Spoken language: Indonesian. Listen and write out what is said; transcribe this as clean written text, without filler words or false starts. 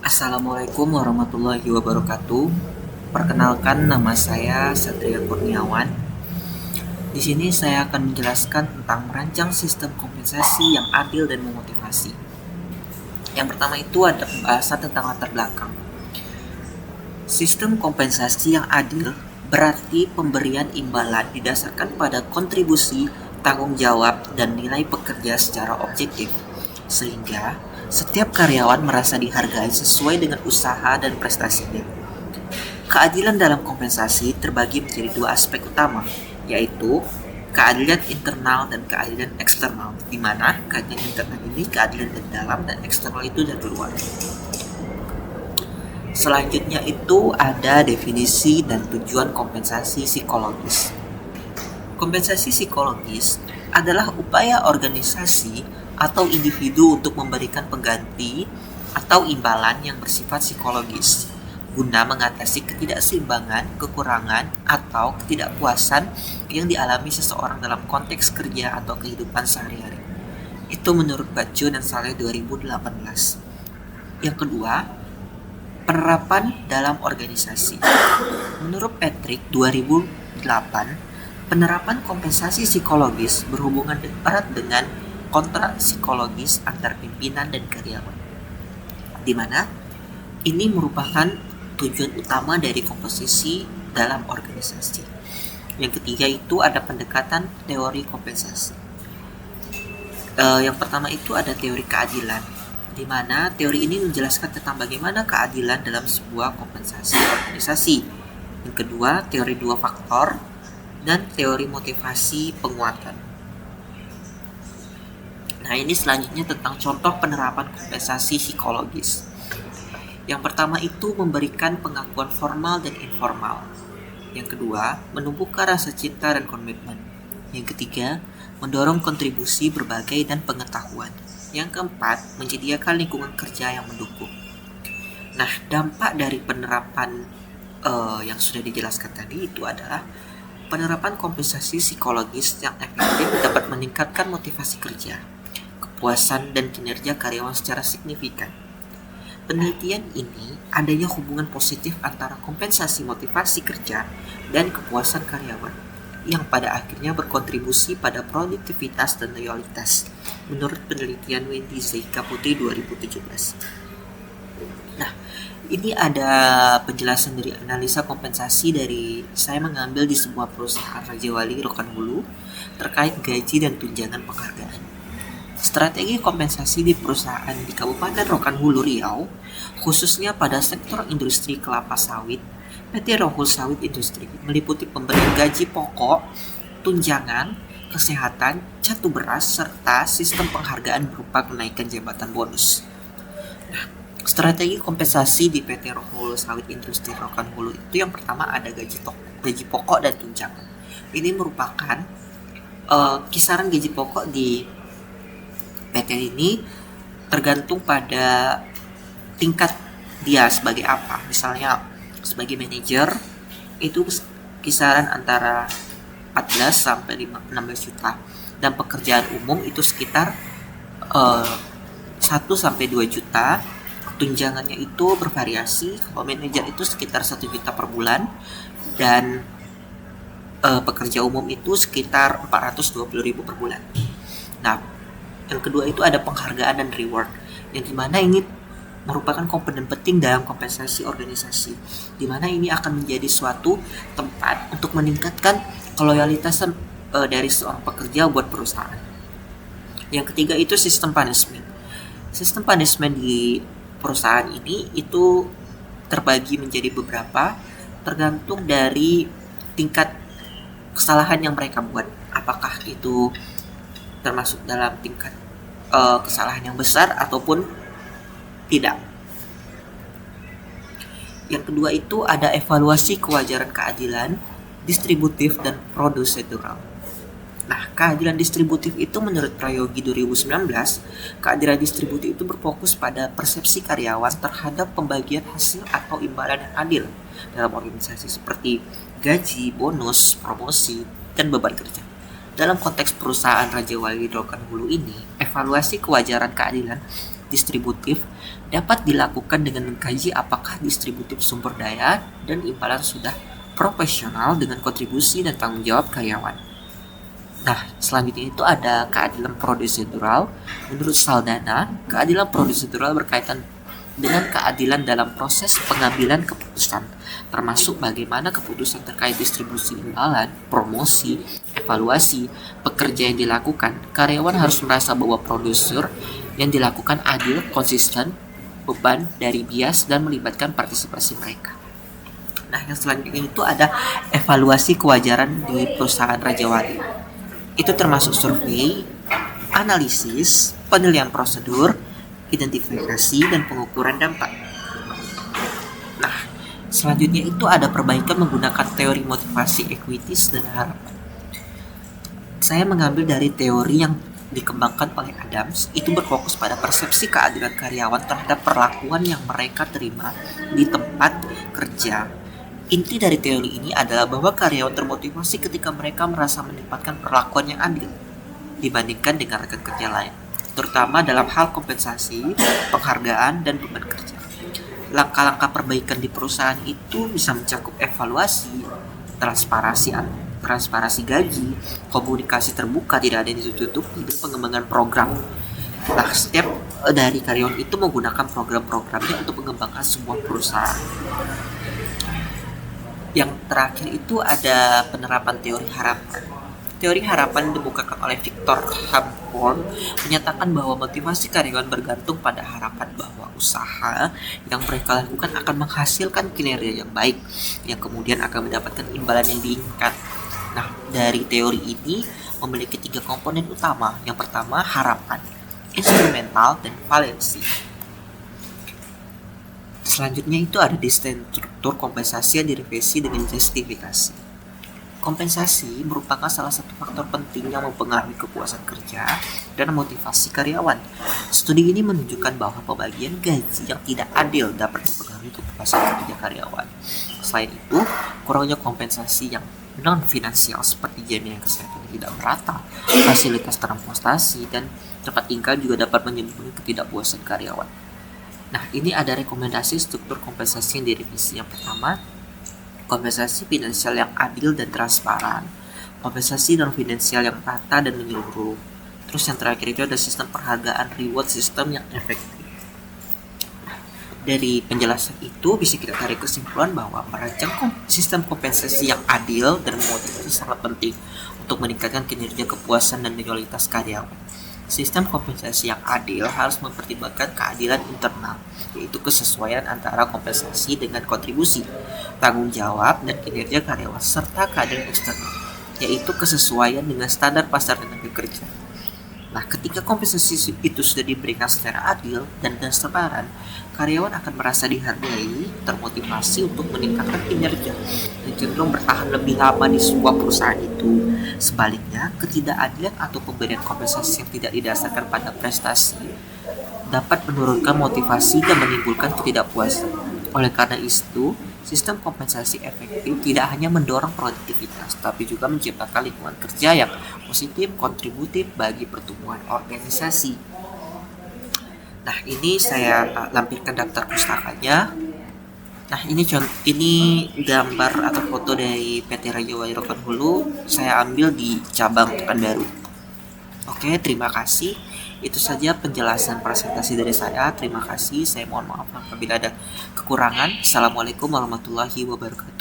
Assalamualaikum warahmatullahi wabarakatuh. Perkenalkan, nama saya Satria Kurniawan. Di sini saya akan menjelaskan tentang merancang sistem kompensasi yang adil dan memotivasi. Yang pertama itu ada pembahasan tentang latar belakang. Sistem kompensasi yang adil berarti pemberian imbalan didasarkan pada kontribusi, tanggung jawab, dan nilai pekerja secara objektif, sehingga setiap karyawan merasa dihargai sesuai dengan usaha dan prestasinya. Keadilan dalam kompensasi terbagi menjadi dua aspek utama, yaitu keadilan internal dan keadilan eksternal, di mana keadilan internal ini keadilan dari dalam dan eksternal itu dari luar. Selanjutnya itu ada definisi dan tujuan kompensasi psikologis. Kompensasi psikologis adalah upaya organisasi atau individu untuk memberikan pengganti atau imbalan yang bersifat psikologis guna mengatasi ketidakseimbangan, kekurangan, atau ketidakpuasan yang dialami seseorang dalam konteks kerja atau kehidupan sehari-hari. Itu menurut Baccio dan Saleh 2018. Yang kedua, penerapan dalam organisasi. Menurut Patrick 2008, penerapan kompensasi psikologis berhubungan erat dengan kontrak psikologis antar pimpinan dan karyawan, di mana ini merupakan tujuan utama dari komposisi dalam organisasi. Yang ketiga itu ada pendekatan teori kompensasi. Yang pertama itu ada teori keadilan, di mana teori ini menjelaskan tentang bagaimana keadilan dalam sebuah kompensasi organisasi. Yang kedua, teori dua faktor dan teori motivasi penguatan. Nah, ini selanjutnya tentang contoh penerapan kompensasi psikologis. Yang pertama itu memberikan pengakuan formal dan informal. Yang kedua, menumbuhkan rasa cinta dan komitmen. Yang ketiga, mendorong kontribusi berbagai dan pengetahuan. Yang keempat, menyediakan lingkungan kerja yang mendukung. Nah, dampak dari penerapan yang sudah dijelaskan tadi itu adalah penerapan kompensasi psikologis yang efektif dapat meningkatkan motivasi kerja, kepuasan dan kinerja karyawan secara signifikan. Penelitian ini adanya hubungan positif antara kompensasi motivasi kerja dan kepuasan karyawan yang pada akhirnya berkontribusi pada produktivitas dan loyalitas menurut penelitian Wendy Zeika Putri 2017. Nah, ini ada penjelasan dari analisa kompensasi dari saya mengambil di sebuah perusahaan Raja Wali Rokan Hulu terkait gaji dan tunjangan penghargaan. Strategi kompensasi di perusahaan di Kabupaten Rokan Hulu Riau, khususnya pada sektor industri kelapa sawit, PT Rohul Sawit Industri meliputi pemberian gaji pokok, tunjangan, kesehatan, catu beras, serta sistem penghargaan berupa kenaikan jabatan bonus. Nah, strategi kompensasi di PT Rohul Sawit Industri Rokan Hulu itu yang pertama ada gaji pokok dan tunjangan. Ini merupakan kisaran gaji pokok di PT ini tergantung pada tingkat dia sebagai apa. Misalnya sebagai manajer itu kisaran antara 14 sampai 16 juta dan pekerjaan umum itu sekitar 1 sampai 2 juta. Tunjangannya itu bervariasi. Kalau manajer itu sekitar 1 juta per bulan dan pekerja umum itu sekitar 420.000 per bulan. Nah, yang kedua itu ada penghargaan dan reward, yang dimana ini merupakan komponen penting dalam kompensasi organisasi, dimana ini akan menjadi suatu tempat untuk meningkatkan loyalitas dari seorang pekerja buat perusahaan. Yang ketiga itu sistem punishment. Sistem punishment di perusahaan ini itu terbagi menjadi beberapa, tergantung dari tingkat kesalahan yang mereka buat. Apakah itu termasuk dalam tingkat kesalahan yang besar ataupun tidak. Yang kedua itu ada evaluasi kewajaran keadilan distributif dan prosedural. Nah, keadilan distributif itu menurut Prayogi 2019, keadilan distributif itu berfokus pada persepsi karyawan terhadap pembagian hasil atau imbalan yang adil dalam organisasi seperti gaji, bonus, promosi, dan beban kerja. Dalam konteks perusahaan Raja Wali Rokan Hulu ini, evaluasi kewajaran keadilan distributif dapat dilakukan dengan mengkaji apakah distributif sumber daya dan imbalan sudah profesional dengan kontribusi dan tanggung jawab karyawan. Nah, selanjutnya itu ada keadilan prosedural. Menurut Saldana, keadilan prosedural berkaitan dengan keadilan dalam proses pengambilan keputusan, termasuk bagaimana keputusan terkait distribusi imbalan, promosi, evaluasi, pekerja yang dilakukan. Karyawan harus merasa bahwa prosedur yang dilakukan adil, konsisten, beban dari bias, dan melibatkan partisipasi mereka. Nah, yang selanjutnya itu ada evaluasi kewajaran di perusahaan Rajawali. Itu termasuk survei, analisis, penilaian prosedur, identifikasi, dan pengukuran dampak. Nah, selanjutnya itu ada perbaikan menggunakan teori motivasi, equities, dan harapan. Saya mengambil dari teori yang dikembangkan oleh Adams, itu berfokus pada persepsi keadilan karyawan terhadap perlakuan yang mereka terima di tempat kerja. Inti dari teori ini adalah bahwa karyawan termotivasi ketika mereka merasa mendapatkan perlakuan yang adil dibandingkan dengan rekan kerja lain, terutama dalam hal kompensasi, penghargaan, dan beban kerja. Langkah-langkah perbaikan di perusahaan itu bisa mencakup evaluasi, transparansi gaji, komunikasi terbuka tidak ada yang ditutupi, dan pengembangan program. Nah, setiap dari karyawan itu menggunakan program-programnya untuk mengembangkan sebuah perusahaan. Yang terakhir itu ada penerapan teori harapan. Teori harapan dibukakan oleh Victor Hamborn menyatakan bahwa motivasi karyawan bergantung pada harapan bahwa usaha yang mereka lakukan akan menghasilkan kinerja yang baik, yang kemudian akan mendapatkan imbalan yang diinginkan. Nah, dari teori ini memiliki 3 komponen utama. Yang pertama, harapan, instrumental, dan valensi. Selanjutnya itu ada desain struktur kompensasi yang direvisi dengan justifikasi. Kompensasi merupakan salah satu faktor penting yang mempengaruhi kepuasan kerja dan motivasi karyawan. Studi ini menunjukkan bahwa pembagian gaji yang tidak adil dapat mempengaruhi kepuasan kerja karyawan. Selain itu, kurangnya kompensasi yang non-finansial seperti jaminan kesehatan yang tidak merata, fasilitas transportasi, dan tempat tinggal juga dapat menyebabkan ketidakpuasan karyawan. Nah, ini ada rekomendasi struktur kompensasi yang direvisi. Yang pertama, kompensasi finansial yang adil dan transparan, kompensasi non finansial yang rata dan menyeluruh. Terus yang terakhir itu ada sistem penghargaan reward system yang efektif. Dari penjelasan itu bisa kita tarik kesimpulan bahwa merancang sistem kompensasi yang adil dan memotivasi sangat penting untuk meningkatkan kinerja, kepuasan, dan loyalitas karyawan. Sistem kompensasi yang adil harus mempertimbangkan keadilan internal, yaitu kesesuaian antara kompensasi dengan kontribusi, tanggung jawab, dan kinerja karyawan, serta keadilan eksternal, yaitu kesesuaian dengan standar pasar tenaga kerja. Nah, ketika kompensasi itu sudah diberikan secara adil dan transparan, karyawan akan merasa dihargai, termotivasi untuk meningkatkan kinerja, dan cenderung bertahan lebih lama di sebuah perusahaan itu. Sebaliknya, ketidakadilan atau pemberian kompensasi yang tidak didasarkan pada prestasi dapat menurunkan motivasi dan menimbulkan ketidakpuasan. Oleh karena itu, sistem kompensasi efektif tidak hanya mendorong produktivitas, tapi juga menciptakan lingkungan kerja yang positif, kontributif bagi pertumbuhan organisasi. Nah, ini saya lampirkan daftar pustakanya. Nah, ini gambar atau foto dari PT Rajawali Rokan Hulu. Saya ambil di cabang Pekanbaru. Oke, terima kasih. Itu saja penjelasan presentasi dari saya. Terima kasih. Saya mohon maaf apabila ada kekurangan. Assalamualaikum warahmatullahi wabarakatuh.